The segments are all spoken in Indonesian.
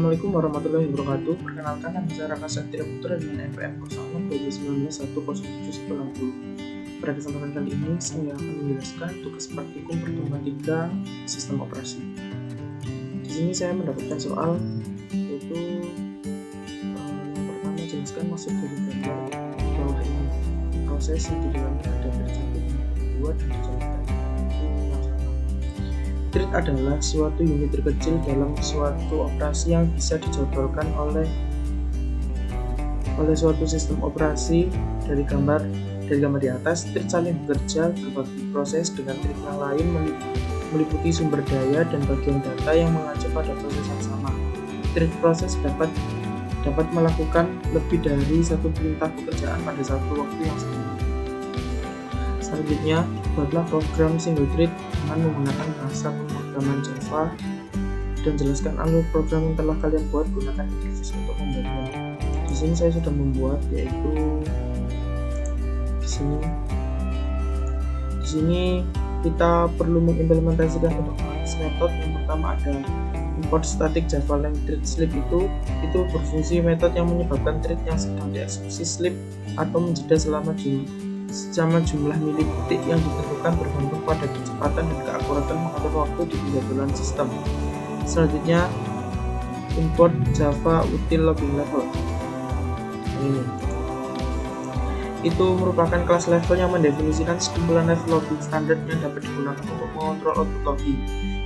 Assalamualaikum warahmatullahi wabarakatuh. Perkenalkan, nama saya Raka Satria Putra dengan NPM 06/2019 Pada kesempatan kali ini, saya akan menjelaskan tugas praktikum pertemuan 3 sistem operasi. Di sini saya mendapatkan soal, yaitu yang pertama, jelaskan maksud dari gambar di bawah ini. Proses yang di dalamnya ada tercantum dua dan dijelaskan. Thread adalah suatu unit terkecil dalam suatu operasi yang bisa dijadwalkan oleh suatu sistem operasi. Dari gambar di atas, thread saling bekerja berbagi proses dengan thread yang lain meliputi sumber daya dan bagian data yang mengacu pada proses yang sama. Thread proses dapat melakukan lebih dari satu perintah pekerjaan pada satu waktu yang sama. Selanjutnya, buatlah program single thread dengan menggunakan bahasa pemrograman Java dan jelaskan alur program yang telah kalian buat. Gunakan interface untuk membuatnya. Di sini saya sudah membuat, yaitu di sini kita perlu mengimplementasikan untuk metode. Yang pertama ada import static Java length thread slip, itu berfungsi metode yang menyebabkan thread yang sedang dieksekusi slip atau menjeda selama jumlah milidetik yang ditentukan bergantung pada kecepatan dan keakuratan mengatur waktu di penjadwalan sistem. Selanjutnya, import Java util logging level. Ini itu merupakan kelas level yang mendefinisikan sekumpulan level logging standar yang dapat digunakan untuk mengontrol output logging.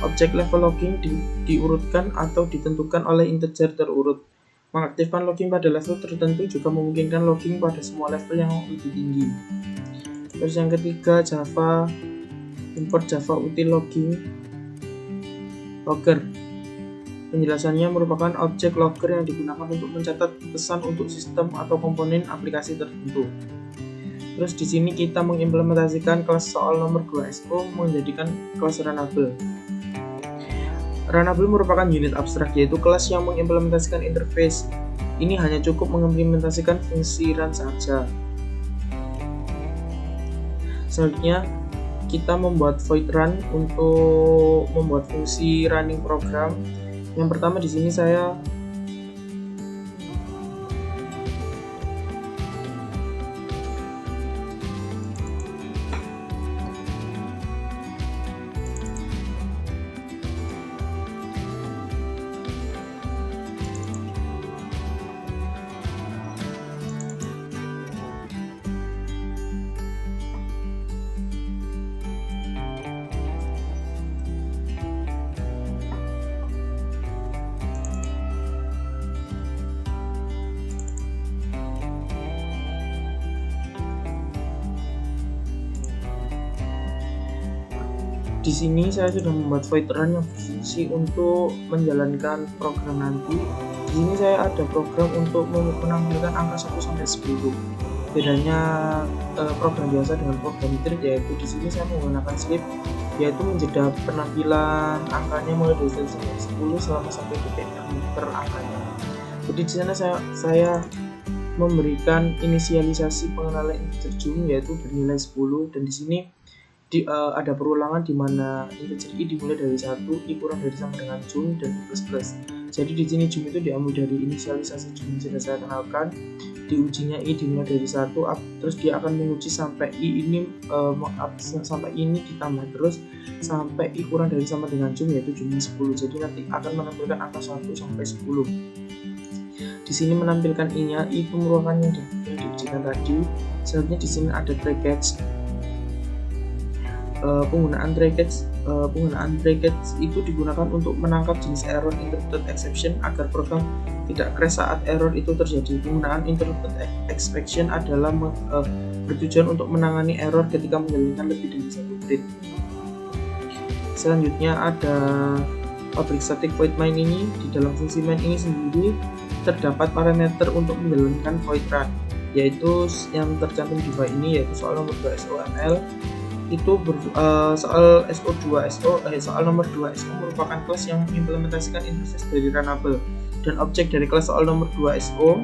Objek level logging diurutkan atau ditentukan oleh integer terurut. Mengaktifkan logging pada level tertentu juga memungkinkan logging pada semua level yang lebih tinggi. Terus yang ketiga, import Java util logging logger. Penjelasannya merupakan objek logger yang digunakan untuk mencatat pesan untuk sistem atau komponen aplikasi tertentu. Terus di sini kita mengimplementasikan kelas soal nomor 2SO menjadikan kelas runnable. Runnable merupakan unit abstrak, yaitu kelas yang mengimplementasikan interface. Ini hanya cukup mengimplementasikan fungsi run saja. Selanjutnya, kita membuat void run untuk membuat fungsi running program. Yang pertama di sini saya Di sini saya sudah membuat void run yang berfungsi untuk menjalankan program nanti. Di sini saya ada program untuk menampilkan angka 1 sampai 10. Bedanya program biasa dengan program thread, yaitu di sini saya menggunakan slip, yaitu menjeda penampilan angkanya mulai dari 1 sampai 10 selama 1 detik per angkanya. Jadi di sana saya memberikan inisialisasi pengenalan integer jum, yaitu bernilai 10, dan di sini ada perulangan di mana integer i dimulai dari 1, i kurang dari sama dengan jum, dan i plus. Jadi di sini jum itu diambil dari inisialisasi jum yang sudah saya kenalkan. Diujinya i dimulai dari 1, terus dia akan menguji sampai i ini ditambah terus sampai i kurang dari sama dengan jum, yaitu jumnya 10. Jadi nanti akan menampilkan angka 1 sampai 10. Di sini menampilkan i-nya, i itu merupakan yang diujikan tadi. Selanjutnya di sini ada brackets. Penggunaan brackets itu digunakan untuk menangkap jenis error interrupted exception agar program tidak crash saat error itu terjadi. Penggunaan interrupted exception adalah bertujuan untuk menangani error ketika menjalankan lebih dari satu thread. Selanjutnya ada public static void main. Ini di dalam fungsi main ini sendiri terdapat parameter untuk menjalankan void run, yaitu yang tercantum di bawah ini, yaitu soal nomor 2 SOML. Itu soal nomor 2SO merupakan kelas yang mengimplementasikan interface dari runnable dan objek dari kelas soal nomor 2SO.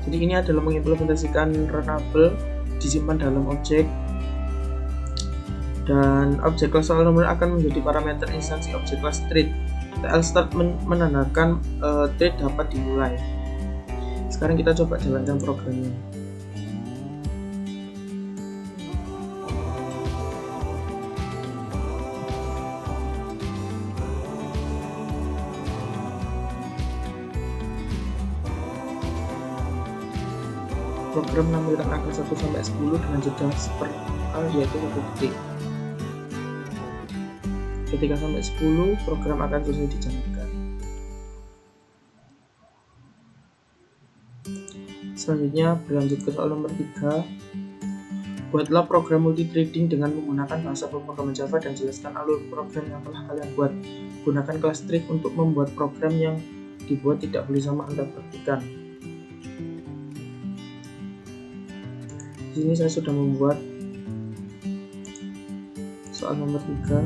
Jadi ini adalah mengimplementasikan runnable disimpan dalam objek, dan objek kelas soal nomor akan menjadi parameter instansi objek kelas thread. TL start menandakan thread dapat dimulai. Sekarang kita coba jalankan programnya. Program menampilkan angka 1 sampai 10 dengan jeda yaitu 1 detik. Ketika sampai 10, program akan selesai dijalankan. Selanjutnya berlanjut ke soal nomor 3. Buatlah program multithreading dengan menggunakan bahasa pemrograman Java dan jelaskan alur program yang telah kalian buat. Gunakan kelas trig untuk membuat program yang dibuat tidak boleh sama Anda praktikkan. Di sini saya sudah membuat soal nomor 3.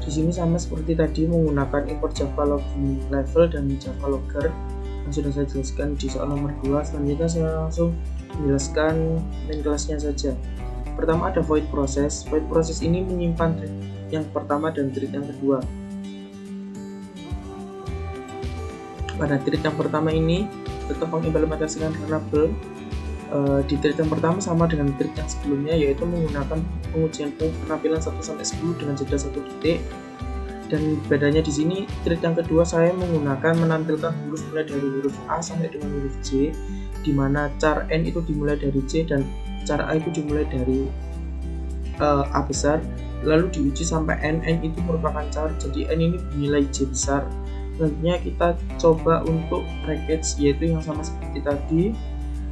Di sini sama seperti tadi menggunakan import Java login level dan Java logger yang sudah saya jelaskan di soal nomor 2. Selanjutnya saya langsung menjelaskan main kelasnya saja. Pertama ada void process. Void process ini menyimpan thread yang pertama dan thread yang kedua. Pada thread yang pertama ini tetap mengimplementasikan runnable. Di thread yang pertama sama dengan thread yang sebelumnya, yaitu menggunakan pengujian penampilan 1-10 dengan jeda 1 detik. Dan bedanya di sini thread yang kedua saya menggunakan menampilkan huruf mulai dari huruf A sampai dengan huruf J, di mana char N itu dimulai dari J dan char A itu dimulai dari A besar, lalu diuji sampai N itu merupakan char, jadi N ini nilai J besar. Selanjutnya kita coba untuk package, yaitu yang sama seperti tadi.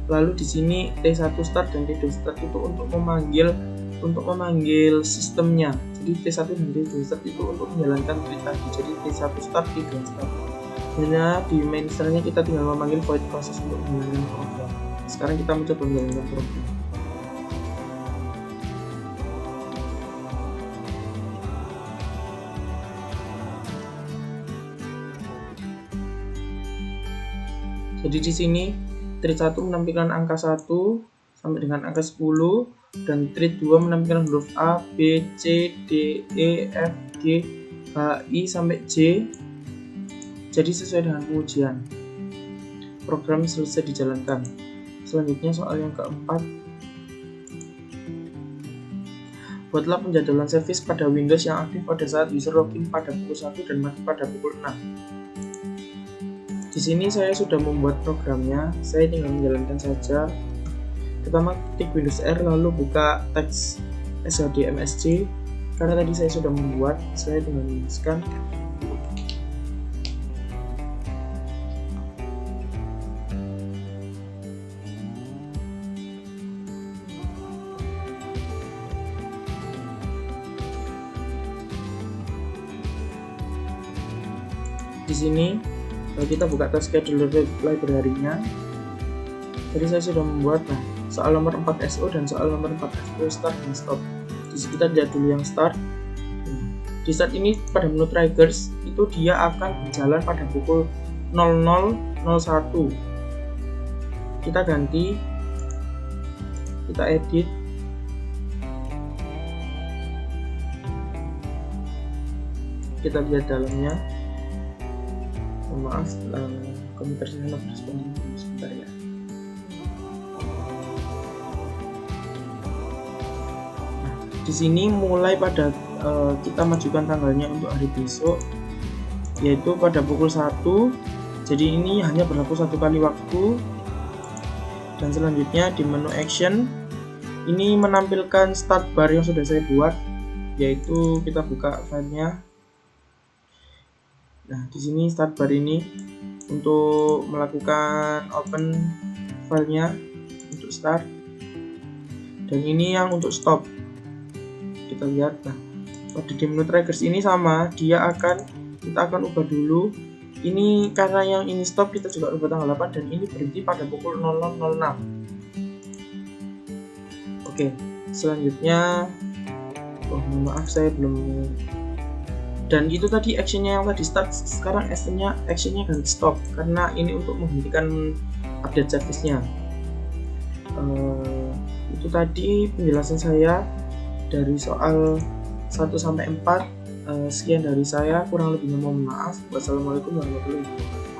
Lalu di sini T1 start dan T2 start itu untuk memanggil sistemnya. Jadi T1 dan T2 start itu untuk menjalankan thread tadi. Jadi T1 start, T2 start. Sebenarnya di main start-nya kita tinggal memanggil void process untuk menjalankan program. Sekarang kita mencoba menjalankan program. Jadi di sini thread 1 menampilkan angka 1 sampai dengan angka 10 dan thread 2 menampilkan huruf A, B, C, D, E, F, G, H, I sampai J. Jadi sesuai dengan pengujian. Program selesai dijalankan. Selanjutnya soal yang keempat. Buatlah penjadwalan service pada Windows yang aktif pada saat user login pada pukul 1 dan mati pada pukul 6. Di sini saya sudah membuat programnya, saya tinggal menjalankan saja. Pertama ketik Windows R lalu buka teks shdmsg. Karena tadi saya sudah membuat, saya tinggal menuliskan. Di sini kita buka tes scheduler library-nya. Jadi saya sudah membuat soal nomor 4 SO dan soal nomor 4 SO start dan stop. Di sini kita lihat dulu yang start. Di start ini pada menu triggers itu dia akan berjalan pada pukul 00.01. Kita ganti, kita edit. Kita lihat dalamnya. Maaf, komputer saya nggak berespon sebentar ya. Nah, di sini mulai pada kita majukan tanggalnya untuk hari besok, yaitu pada pukul 1. Jadi ini hanya berlaku 1 kali waktu. Dan selanjutnya di menu action ini menampilkan start bar yang sudah saya buat, yaitu kita buka filenya. Nah, di sini start bar ini untuk melakukan open filenya untuk start, dan ini yang untuk stop. Kita lihat, nah pada di menu triggers ini sama, kita akan ubah dulu. Ini karena yang ini stop, kita juga ubah tanggal 8 dan ini berhenti pada pukul 00.06. Oke, selanjutnya maaf saya belum. Dan itu tadi actionnya yang tadi start, sekarang actionnya ganti stop karena ini untuk menghentikan update service-nya. Itu tadi penjelasan saya dari soal 1 sampai 4. Sekian dari saya, kurang lebihnya mohon maaf. Wassalamualaikum warahmatullahi wabarakatuh.